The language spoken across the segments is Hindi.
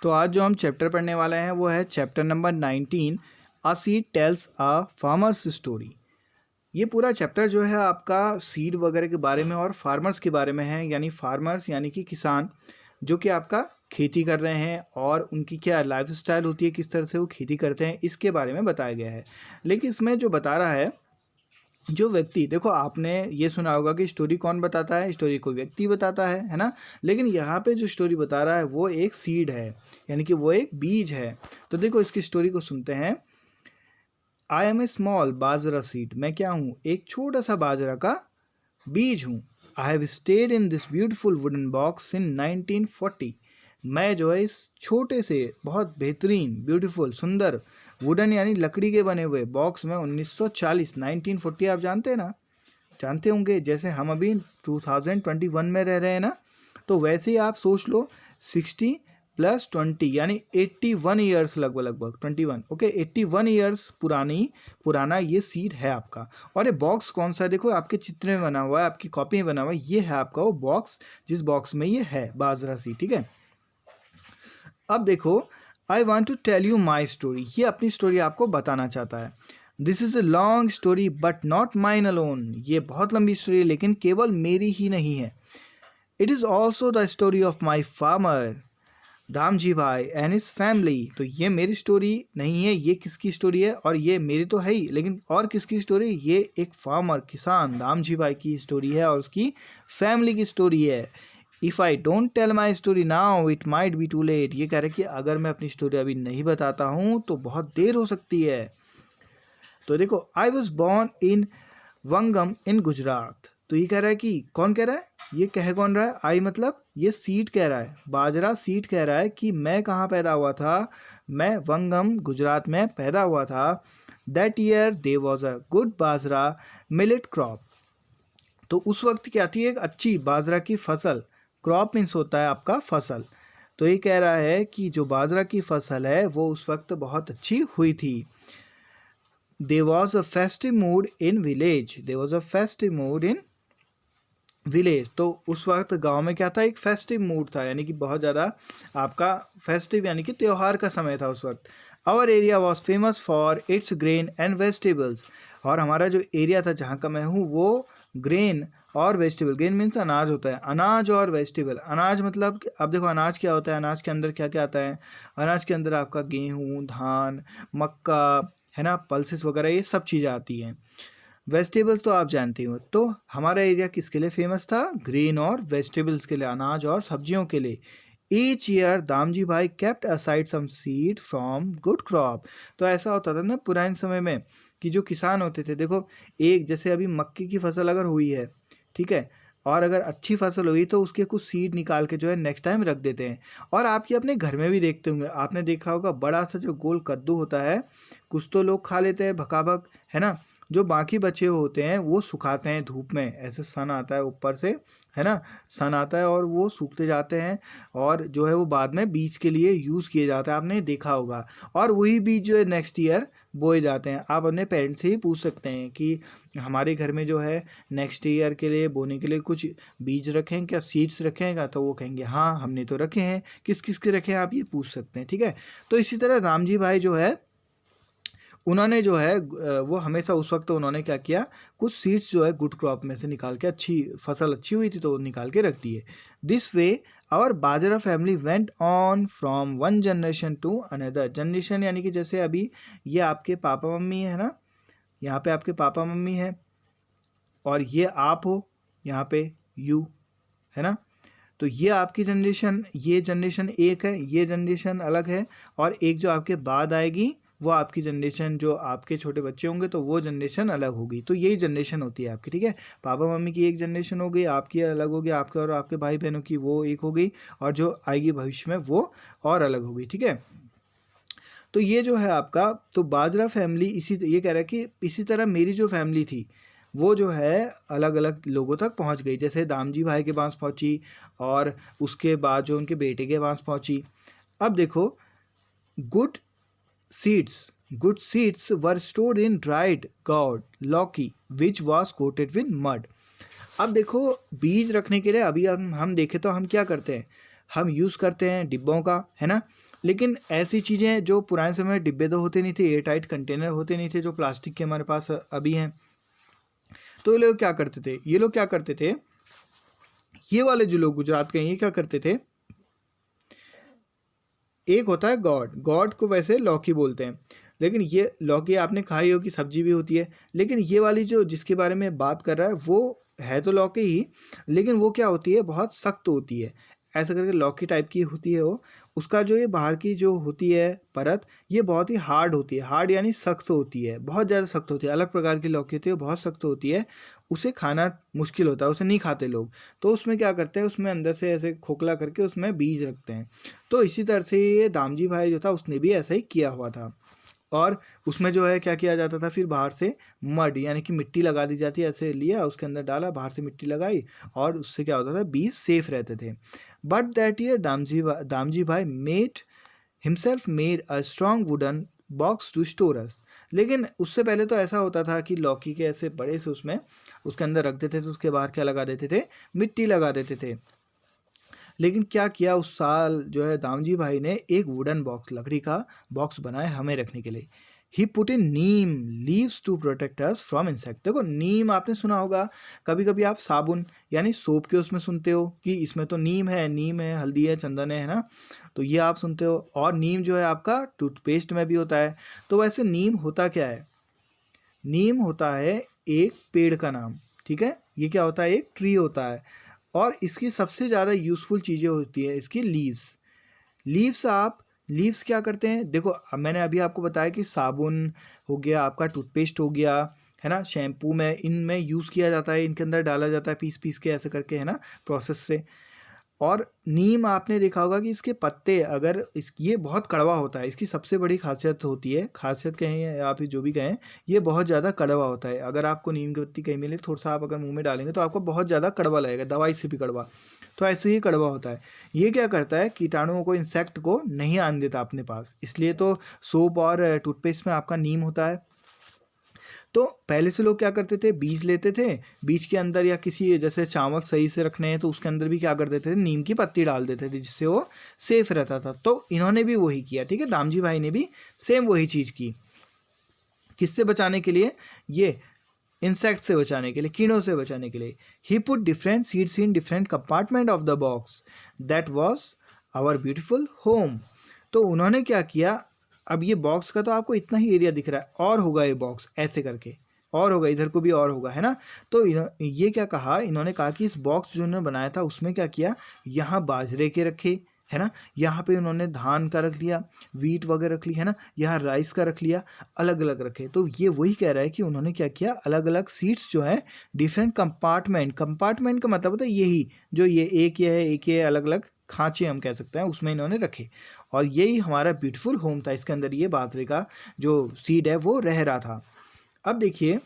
तो आज जो हम चैप्टर पढ़ने वाले हैं वो है chapter number 19, a seed tales a farmers story. ये पूरा चैप्टर जो है आपका सीड वगैरह के बारे में और फार्मर्स के बारे में है, यानी फार्मर्स यानी कि किसान जो कि आपका खेती कर रहे हैं और उनकी क्या लाइफ स्टाइल होती है, किस तरह से वो खेती करते हैं, इसके बारे में बताया गया है। लेकिन इसमें जो बता रहा है जो व्यक्ति, देखो आपने ये सुना होगा कि स्टोरी कौन बताता है, स्टोरी कोई व्यक्ति बताता है ना। लेकिन यहाँ पे जो स्टोरी बता रहा है वो एक सीड है, यानी कि वो एक बीज है। तो देखो इसकी स्टोरी को सुनते हैं। I am a small bajra seed, मैं क्या हूँ, एक छोटा सा बाजरा का बीज हूँ। I have stayed in this beautiful wooden box in 1940, मैं जो है इस छोटे से बहुत बेहतरीन ब्यूटीफुल सुंदर वुडन यानी लकड़ी के बने हुए बॉक्स में 1940 1940 आप जानते हैं ना, जानते होंगे। जैसे हम अभी 2021 में रह रहे हैं ना, तो वैसे ही आप सोच लो 60 + 20 यानी 81 ईयर्स लगभग 21 ओके 81 ईयर्स पुराना ये सीड है आपका। और ये बॉक्स कौन सा है, देखो आपके चित्र में बना हुआ है, आपकी कॉपी में बना हुआ है, ये है आपका वो बॉक्स जिस बॉक्स में ये है बाजरा सीड, ठीक है। अब देखो, I want to tell you my story, ये अपनी स्टोरी आपको बताना चाहता है। This is a long story but not mine alone, ये बहुत लंबी स्टोरी है लेकिन केवल मेरी ही नहीं है। It is also the story of my farmer Damji भाई एंड हिज फैमिली, तो ये मेरी स्टोरी नहीं है, ये किसकी स्टोरी है, और ये मेरी तो है ही लेकिन और किसकी स्टोरी, ये एक फार्मर किसान दामजी भाई की स्टोरी है और उसकी फैमिली की स्टोरी है। If I don't tell my story now it might be too late, ये कह रहे कि अगर मैं अपनी स्टोरी अभी नहीं बताता हूँ तो बहुत देर हो सकती है। तो देखो, आई वॉज बॉर्न इन वंगम इन गुजरात, तो ये कह रहा है कि कौन कह रहा है, ये कह कौन रहा है, आई मतलब ये सीड कह रहा है, बाजरा सीड कह रहा है कि मैं कहाँ पैदा हुआ था, मैं वंगम गुजरात में पैदा हुआ था। That year they was a good bajra millet crop, तो उस वक्त क्या थी, एक अच्छी बाजरा की फसल, क्रॉप मीन्स होता है आपका फसल। तो ये कह रहा है कि जो बाजरा की फसल है वो उस वक्त बहुत अच्छी हुई थी। There was a festive mood in village. There was a festive mood in village. तो उस वक्त गांव में क्या था, एक फेस्टिव मूड था, यानी कि बहुत ज़्यादा आपका फेस्टिव यानी कि त्यौहार का समय था उस वक्त। Our area was famous for its grain and vegetables, और हमारा जो एरिया था जहाँ का मैं हूँ वो ग्रेन और वेजिटेबल, ग्रेन मीन्स अनाज होता है, अनाज और वेजिटेबल। अनाज मतलब अब देखो अनाज क्या होता है, अनाज के अंदर क्या क्या आता है, अनाज के अंदर आपका गेहूँ, धान, मक्का है ना, पल्सेस वगैरह ये सब चीज़ें आती हैं। वेजिटेबल्स तो आप जानते हो, तो हमारा एरिया किसके लिए फेमस था, ग्रेन और वेजिटेबल्स के लिए, अनाज और सब्जियों के लिए। Each year Damji bhai kept aside some seed from good crop, तो ऐसा होता था ना पुराने समय में कि जो किसान होते थे, देखो एक जैसे अभी मक्के की फसल अगर हुई है, ठीक है, और अगर अच्छी फसल हुई तो उसके कुछ सीड निकाल के जो है नेक्स्ट टाइम रख देते हैं। और आप ये अपने घर में भी देखते होंगे, आपने देखा होगा बड़ा सा जो गोल कद्दू होता है, कुछ तो लोग खा लेते हैं भकाभक, है ना, जो बाकी बचे हुए होते हैं वो सुखाते हैं धूप में, ऐसे सन आता है ऊपर से, है ना, सन आता है और वो सूखते जाते हैं, और जो है वो बाद में बीज के लिए यूज़ किए जाता है, आपने देखा होगा। और वही बीज जो है नेक्स्ट ईयर बोए जाते हैं। आप अपने पेरेंट्स से ही पूछ सकते हैं कि हमारे घर में जो है नेक्स्ट ईयर के लिए बोने के लिए कुछ बीज रखें क्या, सीड्स रखें क्या, तो वो कहेंगे हाँ हमने तो रखे हैं। किस किस के रखे हैं आप ये पूछ सकते हैं, ठीक है। तो इसी तरह रामजी भाई जो है उन्होंने जो है वो हमेशा उस वक्त उन्होंने क्या किया, कुछ सीड्स जो है गुड क्रॉप में से निकाल के, अच्छी फसल अच्छी हुई थी तो निकाल के रख दिए। This way our bajra family went on from one generation to another generation, यानी कि जैसे अभी ये आपके पापा मम्मी है ना, यहाँ पे आपके पापा मम्मी है और ये आप हो यहाँ पे यू, है ना, तो ये आपकी जनरेशन, ये जनरेशन एक है, ये जनरेशन अलग है, और एक जो आपके बाद आएगी वो आपकी जनरेशन, जो आपके छोटे बच्चे होंगे तो वो जनरेशन अलग होगी। तो यही जनरेशन होती है आपकी, ठीक है। पापा मम्मी की एक जनरेशन हो गई, आपकी अलग होगी, आपके और आपके भाई बहनों की वो एक हो गई, और जो आएगी भविष्य में वो और अलग होगी, ठीक है। तो ये जो है आपका, तो बाजरा फैमिली इसी, ये कह रहा है कि इसी तरह मेरी जो फैमिली थी वो जो है अलग अलग लोगों तक पहुंच गई, जैसे दामजी भाई के पास पहुंची और उसके बाद जो उनके बेटे के पास पहुंची। अब देखो, good seeds were stored in dried gourd lauki which was coated with mud. अब देखो बीज रखने के लिए अभी हम देखें तो हम क्या करते हैं, हम यूज़ करते हैं डिब्बों का, है ना। लेकिन ऐसी चीज़ें जो पुराने समय में डिब्बे तो होते नहीं थे, एयर टाइट कंटेनर होते नहीं थे जो प्लास्टिक के हमारे पास अभी हैं। तो ये लोग क्या करते थे, ये वाले जो लोग गुजरात के हैं, ये क्या करते थे, एक होता है गॉड, गॉड को वैसे लौकी बोलते हैं, लेकिन ये लौकी आपने खाई हो कि सब्जी भी होती है, लेकिन ये वाली जो जिसके बारे में बात कर रहा है वो है तो लौकी ही, लेकिन वो क्या होती है, बहुत सख्त होती है, ऐसा करके लौकी टाइप की होती है वो। उसका जो ये बाहर की जो होती है परत, ये बहुत ही हार्ड होती है, हार्ड यानी सख्त होती है, बहुत ज़्यादा सख्त होती है, अलग प्रकार की लौकी होती है, बहुत सख्त होती है, उसे खाना मुश्किल होता है, उसे नहीं खाते लोग। तो उसमें क्या करते हैं, उसमें अंदर से ऐसे खोखला करके उसमें बीज रखते हैं। तो इसी तरह से ये दामजी भाई जो था उसने भी ऐसा ही किया हुआ था, और उसमें जो है क्या किया जाता था, फिर बाहर से मड यानी कि मिट्टी लगा दी जाती है, ऐसे लिया उसके अंदर डाला, बाहर से मिट्टी लगाई, और उससे क्या होता था, बीज सेफ रहते थे। But that year Damji bhai himself made a strong wooden box to store us. लेकिन उससे पहले तो ऐसा होता था कि लौकी के ऐसे बड़े से उसमें उसके अंदर रख देते थे, तो उसके बाहर क्या लगा देते थे, मिट्टी लगा देते थे। लेकिन क्या किया उस साल जो है दामजी भाई ने, एक वुडन बॉक्स, लकड़ी का बॉक्स बनाया हमें रखने के लिए। He put in neem leaves to protect us from insect. देखो नीम आपने सुना होगा, कभी कभी आप साबुन यानी सोप के उसमें सुनते हो कि इसमें तो नीम है, हल्दी है, चंदन है ना, तो ये आप सुनते हो। और नीम जो है आपका टूथपेस्ट में भी होता है। तो वैसे नीम होता क्या है, नीम होता है एक पेड़ का नाम, ठीक है, ये क्या होता है, एक ट्री होता है, और इसकी सबसे ज़्यादा यूज़फुल चीज़ें होती है इसकी लीव्स क्या करते हैं, देखो अब मैंने अभी आपको बताया कि साबुन हो गया, आपका टूथपेस्ट हो गया, है ना, शैम्पू में इनमें यूज़ किया जाता है, इनके अंदर डाला जाता है पीस पीस के ऐसे करके, है ना, प्रोसेस से। और नीम आपने देखा होगा कि इसके पत्ते अगर ये बहुत कड़वा होता है, इसकी सबसे बड़ी खासियत होती है, खासियत कहें या आप जो भी कहें, ये बहुत ज़्यादा कड़वा होता है। अगर आपको नीम की पत्ती कहीं मिले, थोड़ा सा आप अगर मुंह में डालेंगे तो आपको बहुत ज़्यादा कड़वा लगेगा, दवाई से भी कड़वा। तो ऐसे ही कड़वा होता है। ये क्या करता है, कीटाणुओं को, इंसेक्ट को नहीं आने देता अपने पास, इसलिए तो सोप और टूथपेस्ट में आपका नीम होता है। तो पहले से लोग क्या करते थे, बीज लेते थे, बीज के अंदर या किसी जैसे चावल सही से रखने हैं तो उसके अंदर भी क्या कर देते थे, नीम की पत्ती डाल देते थे, जिससे वो सेफ रहता था। तो इन्होंने भी वही किया, ठीक है, दामजी भाई ने भी सेम वही चीज़ की। किससे बचाने के लिए, ये इंसेक्ट से बचाने के लिए, कीड़ों से बचाने के लिए। He put different seeds in different compartment of the box, that was our beautiful home. तो उन्होंने क्या किया, अब ये बॉक्स का तो आपको इतना ही एरिया दिख रहा है, और होगा ये बॉक्स ऐसे करके, और होगा इधर को भी, और होगा, है ना। तो ये क्या कहा, इन्होंने कहा कि इस बॉक्स जो इन्होंने बनाया था उसमें क्या किया, यहाँ बाजरे के रखे, है ना, यहाँ पे उन्होंने धान का रख लिया, वीट वगैरह रख ली, है ना, यहाँ राइस का रख लिया, अलग अलग रखे। तो ये वही कह रहा है कि उन्होंने क्या किया, अलग अलग सीट्स जो है डिफरेंट कंपार्टमेंट का मतलब होता है यही, जो ये एक ये अलग अलग खांचे हम कह सकते हैं, उसमें इन्होंने रखे, और यही हमारा ब्यूटीफुल होम था। इसके अंदर ये बाजरे का जो सीड है वो रह रहा था। अब देखिए,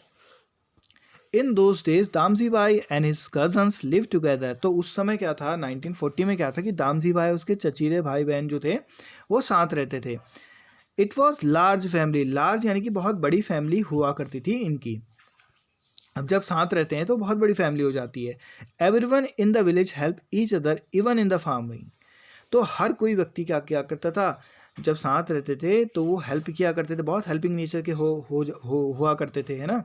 इन दोज डेज दामजी भाई and his cousins live together. तो उस समय क्या था, 1940 में क्या था कि दामजी भाई उसके चचीरे भाई बहन जो थे वो साथ रहते थे। It was large family, large यानी कि बहुत बड़ी फैमिली हुआ करती थी इनकी। अब जब साथ रहते हैं तो बहुत बड़ी फैमिली हो जाती है। Everyone in the village help each other even in the farming. तो हर कोई व्यक्ति क्या क्या करता था, जब साथ रहते थे तो वो हेल्प किया करते थे, बहुत हेल्पिंग नेचर के हुआ करते थे, है ना।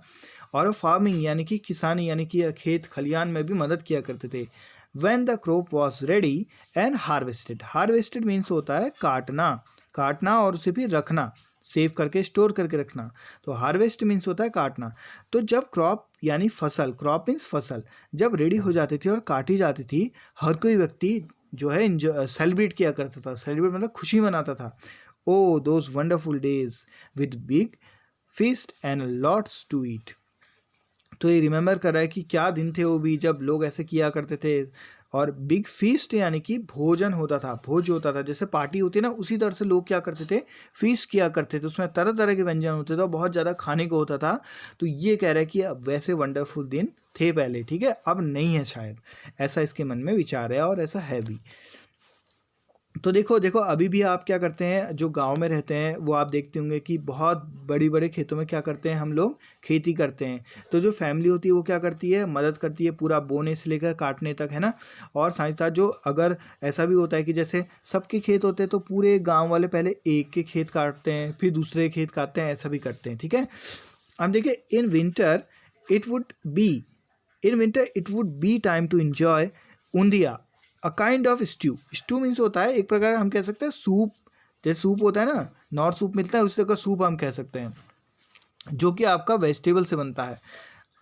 और फार्मिंग यानी कि किसानी यानी कि खेत खलियान में भी मदद किया करते थे। When the crop was ready and harvested means होता है काटना और उसे फिर रखना, सेव करके स्टोर करके रखना। तो हार्वेस्ट मीन्स होता है काटना। तो जब क्रॉप यानी फसल, क्रॉप मीन्स फसल, जब रेडी हो जाती थी और काटी जाती थी, हर कोई व्यक्ति जो है सेलिब्रेट किया करता था, सेलिब्रेट मतलब खुशी मनाता था। Oh those wonderful days with big feast and lots to eat. तो ये रिमेंबर कर रहा है कि क्या दिन थे वो भी जब लोग ऐसे किया करते थे, और बिग फीस्ट यानी कि भोजन होता था, भोज होता था, जैसे पार्टी होती है ना, उसी तरह से लोग क्या करते थे, फीस्ट किया करते थे, उसमें तरह तरह के व्यंजन होते थे और बहुत ज़्यादा खाने को होता था। तो ये कह रहा है कि अब वैसे वंडरफुल दिन थे पहले, ठीक है, अब नहीं है शायद, ऐसा इसके मन में विचार है और ऐसा है भी। तो देखो देखो अभी भी आप क्या करते हैं, जो गांव में रहते हैं वो आप देखते होंगे कि बहुत बड़ी बड़े खेतों में क्या करते हैं हम लोग, खेती करते हैं। तो जो फैमिली होती है वो क्या करती है, मदद करती है पूरा बोने से लेकर काटने तक, है ना। और साथ ही साथ जो अगर ऐसा भी होता है कि जैसे सबके खेत होते हैं तो पूरे गाँव वाले पहले एक के खेत काटते हैं, फिर दूसरे खेत काटते हैं, ऐसा भी करते हैं, ठीक है। अब देखिए it would be in winter it would be time to enjoy undhiya, a kind of stew. Stew means होता है एक प्रकार हम कह सकते हैं सूप, जैसे सूप होता है ना, नॉर्थ सूप मिलता है उसी तरह का सूप हम कह सकते हैं, जो कि आपका वेजिटेबल से बनता है।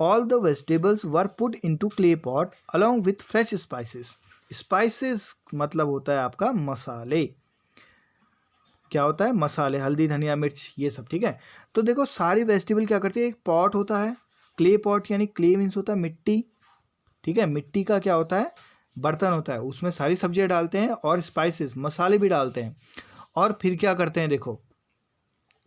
All the vegetables were put into clay pot along with fresh spices. Spices मतलब होता है आपका मसाले, क्या होता है, मसाले, हल्दी धनिया मिर्च ये सब, ठीक है। तो देखो सारी वेजिटेबल क्या करती है, एक पॉट होता है, क्ले पॉट यानी क्ले मीन्स होता है मिट्टी, ठीक है। मिट्टी का क्या होता है, बर्तन होता है, उसमें सारी सब्जियां डालते हैं और स्पाइसेस मसाले भी डालते हैं। और फिर क्या करते हैं, देखो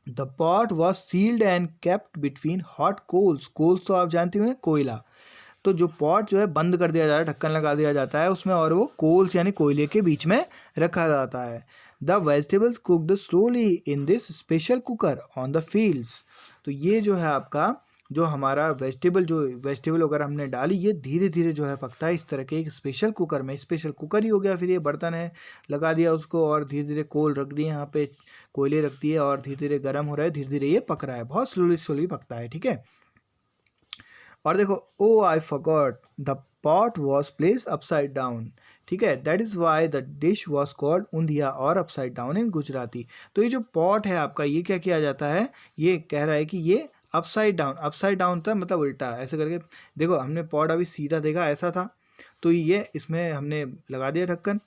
the pot was sealed and kept between hot coals. Coals तो आप जानते हो कोयला। तो जो पॉट जो है बंद कर दिया जाता है, ढक्कन लगा दिया जाता है उसमें, और वो कोल्स यानी कोयले के बीच में रखा जाता है। The vegetables cooked slowly in this special cooker on the fields. तो ये जो है आपका, जो हमारा वेजिटेबल वगैरह हमने डाली, ये धीरे धीरे जो है पकता है इस तरह के एक स्पेशल कुकर में। स्पेशल कुकर ही हो गया फिर, ये बर्तन है, लगा दिया उसको और धीरे धीरे कोल रख दिए यहाँ पे, कोयले रख दिए और धीरे धीरे गर्म हो रहा है, धीरे धीरे ये पक रहा है, बहुत स्लोली स्लोली पकता है, ठीक है। और देखो oh I forgot the pot was place upside down, ठीक है, that is why the dish was called undhiya और अपसाइड डाउन इन गुजराती। तो ये जो पॉट है आपका, ये क्या किया जाता है, ये कह रहा है कि ये अपसाइड डाउन था मतलब उल्टा ऐसे करके। देखो हमने पॉट अभी सीधा देखा ऐसा था, तो ये इसमें हमने लगा दिया ढक्कन,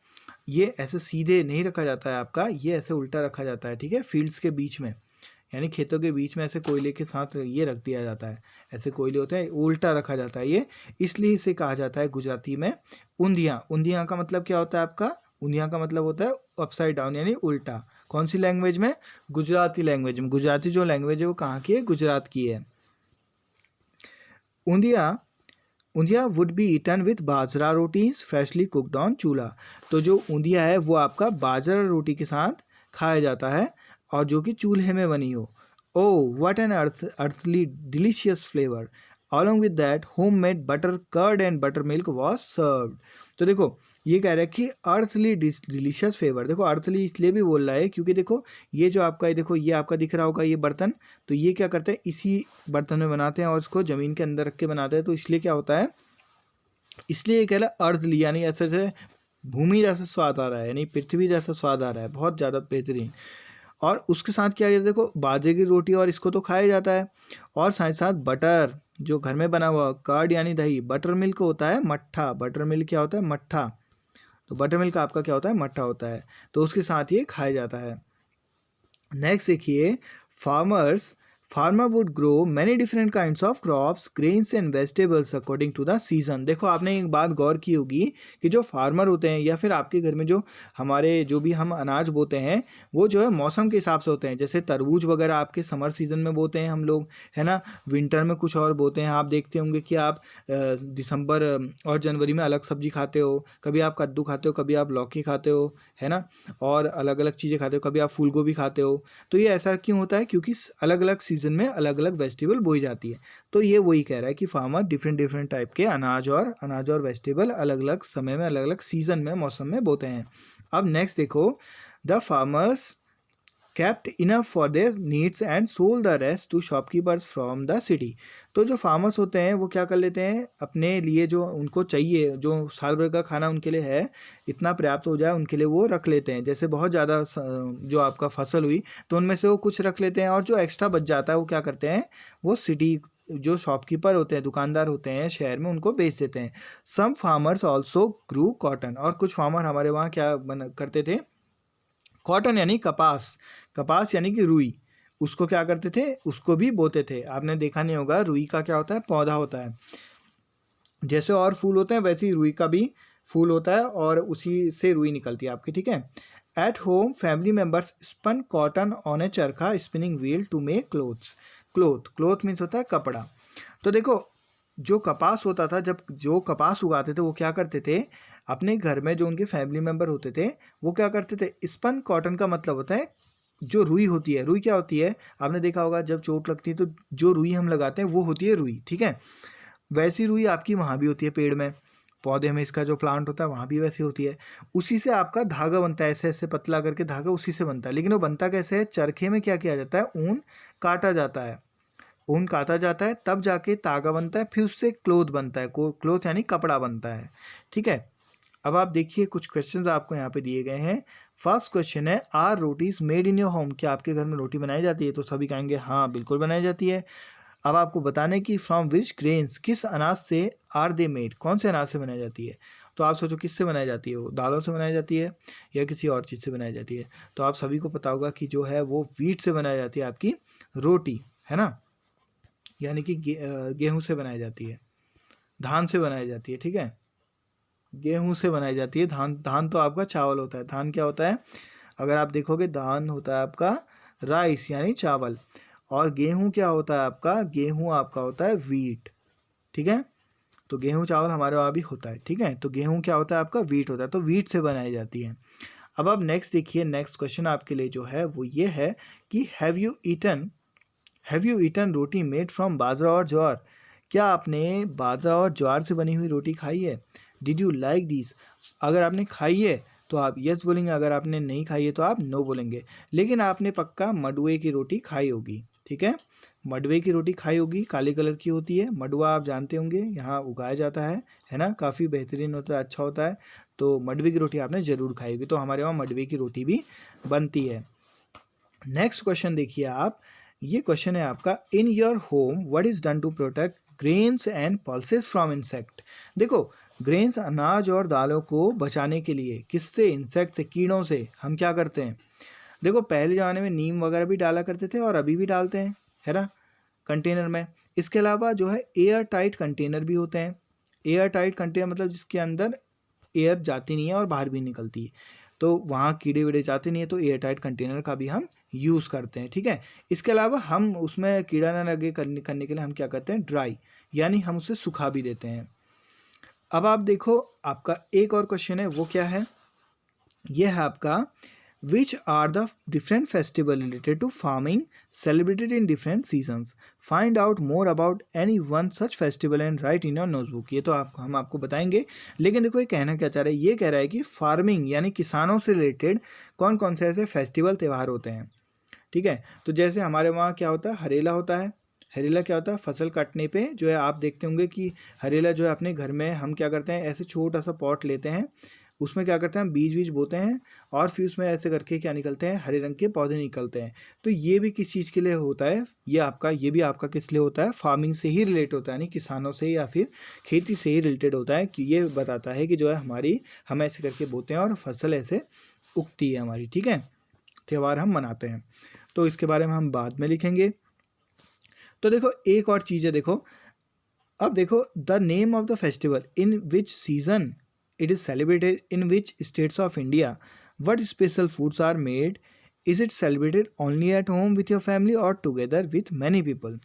ये ऐसे सीधे नहीं रखा जाता है आपका, ये ऐसे उल्टा रखा जाता है, ठीक है, फील्ड्स के बीच में, यानी खेतों के बीच में ऐसे कोयले के साथ ये रख दिया जाता है, ऐसे कोयले होते हैं, उल्टा रखा जाता है ये, इसलिए इसे कहा जाता है गुजराती में ऊंधिया। ऊंधिया का मतलब क्या होता है आपका, ऊंधिया का मतलब होता है अपसाइड डाउन यानी उल्टा। कौन सी लैंग्वेज में, गुजराती लैंग्वेज में। गुजराती जो लैंग्वेज है वो कहाँ की है, गुजरात की है। Undhiya undhiya would be eaten with bajra rotis freshly cooked on chulha. तो जो ऊंधिया है वो आपका बाजरा रोटी के साथ खाया जाता है और जो कि चूल्हे में बनी हो। Oh what an earthly delicious flavour, along with that home made butter curd and butter milk was served. तो देखो ये कह रहा है कि अर्थली डिलीशियस फ्लेवर, देखो अर्थली इसलिए भी बोल रहा है क्योंकि देखो ये जो आपका है, देखो ये आपका दिख रहा होगा ये बर्तन, तो ये क्या करते हैं इसी बर्तन में बनाते हैं और इसको ज़मीन के अंदर रख के बनाते हैं, तो इसलिए क्या होता है, इसलिए ये कह रहा है अर्थली यानी ऐसे से भूमि जैसा स्वाद आ रहा है, यानी पृथ्वी जैसा स्वाद आ रहा है, बहुत ज़्यादा बेहतरीन। और उसके साथ क्या है, देखो बाजरे की रोटी और इसको तो खाया जाता है, और साथ साथ बटर जो घर में बना हुआ, कर्ड यानी दही, बटर मिल्क होता है मट्ठा, बटर मिल्क क्या होता है, मट्ठा। तो बटर मिल्क आपका क्या होता है, मट्ठा होता है, तो उसके साथ ये खाया जाता है। नेक्स्ट देखिए, farmer would grow many different kinds of crops grains and vegetables according to the season. देखो आपने एक बात गौर की होगी कि जो फार्मर होते हैं या फिर आपके घर में जो हमारे जो भी हम अनाज बोते हैं वो जो है मौसम के हिसाब से होते हैं। जैसे तरबूज वगैरह आपके समर सीजन में बोते हैं हम लोग, है ना, विंटर में कुछ और बोते हैं। आप देखते होंगे कि आप दिसंबर और जनवरी में अलग सब्जी खाते हो, कभी आप कद्दू खाते हो, कभी आप लौकी खाते हो, है ना, और अलग अलग चीज़ें खाते हो, कभी आप फूल गोभी खाते हो। तो ये ऐसा क्यों होता है, क्योंकि अलग अलग सीजन में अलग अलग वेजिटेबल बोई जाती है। तो ये वही कह रहा है कि फार्मर डिफरेंट डिफरेंट टाइप के अनाज और वेजिटेबल अलग अलग समय में अलग अलग सीजन में मौसम में बोते हैं। अब नेक्स्ट देखो, the farmers kept enough for their needs and sold the rest to shopkeepers from the city। तो जो फार्मर्स होते हैं वो क्या कर लेते हैं, अपने लिए जो उनको चाहिए, जो साल भर का खाना उनके लिए है, इतना पर्याप्त हो जाए उनके लिए वो रख लेते हैं। जैसे बहुत ज़्यादा जो आपका फसल हुई तो उनमें से वो कुछ रख लेते हैं, और जो एक्स्ट्रा बच जाता है वो क्या करते हैं, वो सिटी जो शॉपकीपर होते हैं, दुकानदार होते हैं शहर में, उनको बेच देते हैं। सम फार्मर्स ऑल्सो ग्रू कॉटन, और कुछ फार्मर हमारे वहाँ क्या करते थे, कॉटन यानी कपास, कपास यानी कि रुई, उसको क्या करते थे, उसको भी बोते थे। आपने देखा नहीं होगा, रुई का क्या होता है, पौधा होता है, जैसे और फूल होते हैं वैसे ही रुई का भी फूल होता है और उसी से रुई निकलती है आपकी, ठीक है। At home family members spun cotton on a charkha spinning wheel to make cloth means होता है कपड़ा। तो देखो जो कपास होता था, जब जो कपास उगाते थे वो क्या करते थे, अपने घर में जो उनके फैमिली मेम्बर होते थे वो क्या करते थे, स्पन कॉटन का मतलब होता है जो रुई होती है। रुई क्या होती है, आपने देखा होगा जब चोट लगती है तो जो रुई हम लगाते हैं वो होती है रुई, ठीक है। वैसी रुई आपकी वहाँ भी होती है, पेड़ में, पौधे में, इसका जो प्लांट होता है वहाँ भी वैसी होती है। उसी से आपका धागा बनता है, ऐसे ऐसे पतला करके धागा उसी से बनता है। लेकिन वो बनता कैसे है, चरखे में क्या किया जाता है, ऊन काटा जाता है, ऊन काटा जाता है तब जाके तागा बनता है, फिर उससे क्लोथ बनता है, क्लोथ यानी कपड़ा बनता है, ठीक है। अब आप देखिए कुछ क्वेश्चंस आपको यहाँ पे दिए गए हैं। फर्स्ट क्वेश्चन है, are rotis made in your home, क्या आपके घर में रोटी बनाई जाती है? तो सभी कहेंगे हाँ बिल्कुल बनाई जाती है। अब आपको बताने की फ्रॉम विच ग्रेन्स, किस अनाज से आर दे मेड, कौन से अनाज से बनाई जाती है? तो आप सोचो किससे बनाई जाती है, वो दालों से बनाई जाती है या किसी और चीज़ से बनाई जाती है? तो आप सभी को पता होगा कि जो है वो वीट से बनाई जाती है आपकी रोटी, है ना, यानी कि गेहूं से बनाई जाती है, धान से बनाई जाती है, ठीक है, गेहूं से बनाई जाती है। धान, धान तो आपका चावल होता है। धान क्या होता है, अगर आप देखोगे धान होता है आपका राइस यानी चावल, और गेहूं क्या होता है आपका, गेहूं आपका होता है वीट, ठीक है। तो गेहूं चावल हमारे वहाँ भी होता है, ठीक है। तो गेहूं क्या होता है आपका, वीट होता है, तो वीट से बनाई जाती है। अब आप नेक्स्ट देखिए, नेक्स्ट क्वेश्चन आपके लिए जो है वो ये है कि have you eaten roti made from bajra और ज्वार, क्या आपने बाजरा और ज्वार से बनी हुई रोटी खाई है? डिड यू लाइक दिस, अगर आपने खाई है तो आप यस बोलेंगे, अगर आपने नहीं खाई है तो आप नो बोलेंगे। लेकिन आपने पक्का मडुए की रोटी खाई होगी, ठीक है, मडवे की रोटी खाई होगी, काले कलर की होती है। मडुआ आप जानते होंगे यहाँ उगाया जाता है ना, काफ़ी बेहतरीन होता है, अच्छा होता है। तो मडवे की रोटी आपने ज़रूर खाई होगी, तो हमारे वहाँ मडवे की रोटी भी बनती है। नेक्स्ट क्वेश्चन देखिए आप, ये क्वेश्चन है आपका, in your home what is done to protect grains and pulses from insect. देखो ग्रेन्स अनाज और दालों को बचाने के लिए किससे, इंसेक्ट से, कीड़ों से हम क्या करते हैं? देखो पहले ज़माने में नीम वगैरह भी डाला करते थे और अभी भी डालते हैं, है ना, कंटेनर में। इसके अलावा जो है एयर टाइट कंटेनर भी होते हैं। एयर टाइट कंटेनर मतलब जिसके अंदर एयर जाती नहीं है और बाहर भी निकलती है, तो वहाँ कीड़े वीड़े जाते नहीं है, तो एयर टाइट कंटेनर का भी हम यूज़ करते हैं, ठीक है। इसके अलावा हम उसमें कीड़ा ना लगे करने के लिए हम क्या करते हैं, ड्राई, यानी हम उसे सुखा भी देते हैं। अब आप देखो आपका एक और क्वेश्चन है, वो क्या है, ये है आपका, which are the different festival related to farming celebrated in different seasons, find out more about any one such festival and write in your notebook। ये तो हम आपको बताएंगे, लेकिन देखो ये कहना क्या चाह रहा है, ये कह रहा है कि फार्मिंग यानी किसानों से रिलेटेड कौन कौन से ऐसे फेस्टिवल त्यौहार होते हैं, ठीक है। तो जैसे हमारे वहाँ क्या होता है, हरेला होता है। हरेला क्या होता है, फसल काटने पे जो है आप देखते होंगे कि हरेला जो है अपने घर में हम क्या करते हैं, ऐसे छोटा सा पॉट लेते हैं, उसमें क्या करते हैं, हम बीज बोते हैं और फिर उसमें ऐसे करके क्या निकलते हैं, हरे रंग के पौधे निकलते हैं। तो ये भी किस चीज़ के लिए होता है, ये भी आपका किस लिए होता है, फार्मिंग से ही रिलेट होता है, यानी किसानों से या फिर खेती से ही रिलेटेड होता है, कि ये बताता है कि जो है हम ऐसे करके बोते हैं और फसल ऐसे उगती है हमारी, ठीक है, त्यौहार हम मनाते हैं। तो इसके बारे में हम बाद में लिखेंगे। तो देखो एक और चीज़ है, देखो अब देखो, the name of the festival, in which season it is celebrated, in which states of India, what special foods are made, is it celebrated only at home with your family or together with many people,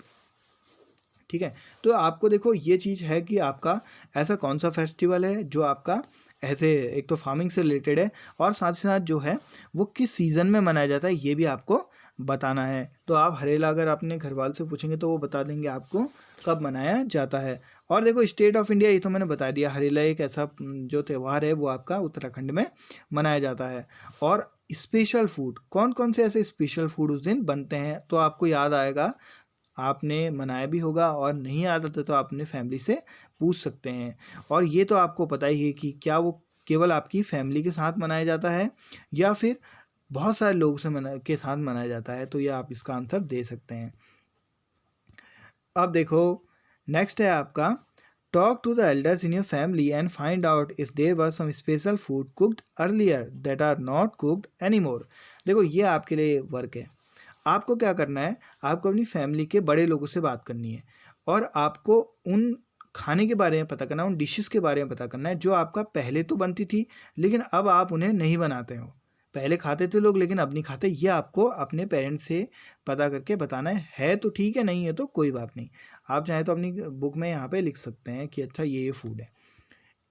ठीक है। तो आपको देखो ये चीज़ है कि आपका ऐसा कौन सा फेस्टिवल है जो आपका ऐसे एक तो फार्मिंग से रिलेटेड है और साथ ही साथ जो है वो किस सीज़न में मनाया जाता है, ये भी आपको बताना है। तो आप हरेला अगर अपने घर वाले से पूछेंगे तो वो बता देंगे आपको कब मनाया जाता है। और देखो स्टेट ऑफ इंडिया, ये तो मैंने बता दिया, हरेला एक ऐसा जो त्यौहार है वो आपका उत्तराखंड में मनाया जाता है। और स्पेशल फूड, कौन कौन से ऐसे स्पेशल फूड उस दिन बनते हैं, तो आपको याद आएगा, आपने मनाया भी होगा, और नहीं याद आता तो आपने फैमिली से पूछ सकते हैं। और ये तो आपको पता ही है कि क्या वो केवल आपकी फैमिली के साथ मनाया जाता है या फिर बहुत सारे लोगों से के साथ मनाया जाता है, तो ये आप इसका आंसर दे सकते हैं। अब देखो नेक्स्ट है आपका, talk to the elders in your family and find out if there were some special food cooked earlier that are not cooked any more. देखो ये आपके लिए वर्क है, आपको क्या करना है, आपको अपनी फैमिली के बड़े लोगों से बात करनी है और आपको उन खाने के बारे में पता करना है, उन डिशेस के बारे में पता करना है जो आपका पहले तो बनती थी लेकिन अब आप उन्हें नहीं बनाते हो। पहले खाते थे लोग लेकिन अब नहीं खाते, ये आपको अपने पेरेंट्स से पता करके बताना है तो ठीक है, नहीं है तो कोई बात नहीं। आप चाहें तो अपनी बुक में यहाँ पे लिख सकते हैं कि अच्छा ये फूड है।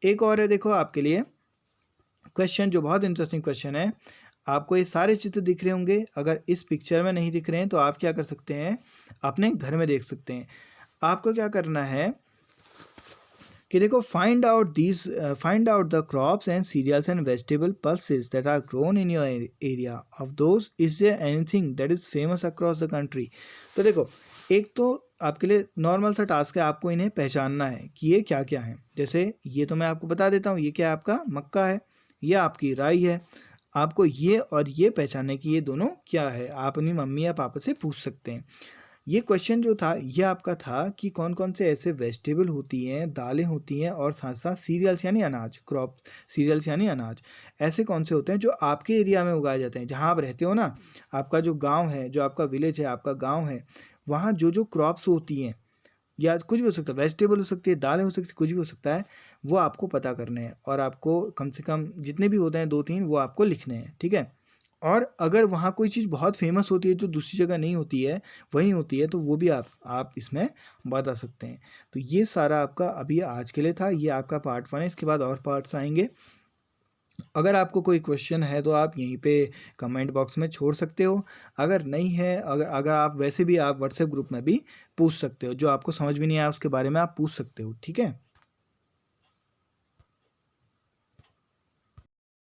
एक और है देखो आपके लिए, क्वेश्चन जो बहुत इंटरेस्टिंग क्वेश्चन है, आपको ये सारे चित्र दिख रहे होंगे। अगर इस पिक्चर में नहीं दिख रहे हैं तो आप क्या कर सकते हैं, अपने घर में देख सकते हैं। आपको क्या करना है कि देखो, find out the crops and cereals and vegetable pulses that are grown in your area. Of those is there anything that is famous across the country. तो देखो, एक तो आपके लिए नॉर्मल सा टास्क है, आपको इन्हें पहचानना है कि ये क्या क्या है। जैसे ये तो मैं आपको बता देता हूँ, ये क्या है, आपका मक्का है, ये आपकी राई है। आपको ये और ये पहचानने की ये दोनों क्या है, आप अपनी मम्मी या पापा से पूछ सकते हैं। ये क्वेश्चन जो था ये आपका था कि कौन कौन से ऐसे वेजिटेबल होती हैं, दालें होती हैं और साथ साथ सीरियल्स यानी अनाज, क्रॉप सीरियल्स यानी अनाज, ऐसे कौन से होते हैं जो आपके एरिया में उगाए जाते हैं, जहाँ आप रहते हो ना। आपका जो गांव है, जो आपका विलेज है, आपका गांव है, वहाँ जो जो क्रॉप्स होती हैं या कुछ भी हो सकता है, वेजिटेबल हो सकती है, दालें हो सकती है, कुछ भी हो सकता है, वो आपको पता करने हैं। और आपको कम से कम जितने भी होते हैं 2-3 वो आपको लिखने हैं, ठीक है। और अगर वहाँ कोई चीज़ बहुत फेमस होती है जो दूसरी जगह नहीं होती है, वहीं होती है, तो वो भी आप इसमें बता सकते हैं। तो ये सारा आपका अभी आज के लिए था, ये आपका पार्ट 1 है। इसके बाद और पार्ट्स आएंगे। अगर आपको कोई क्वेश्चन है तो आप यहीं पे कमेंट बॉक्स में छोड़ सकते हो। अगर नहीं है, अगर आप वैसे भी आप व्हाट्सएप ग्रुप में भी पूछ सकते हो, जो आपको समझ में नहीं आया उसके बारे में आप पूछ सकते हो, ठीक है।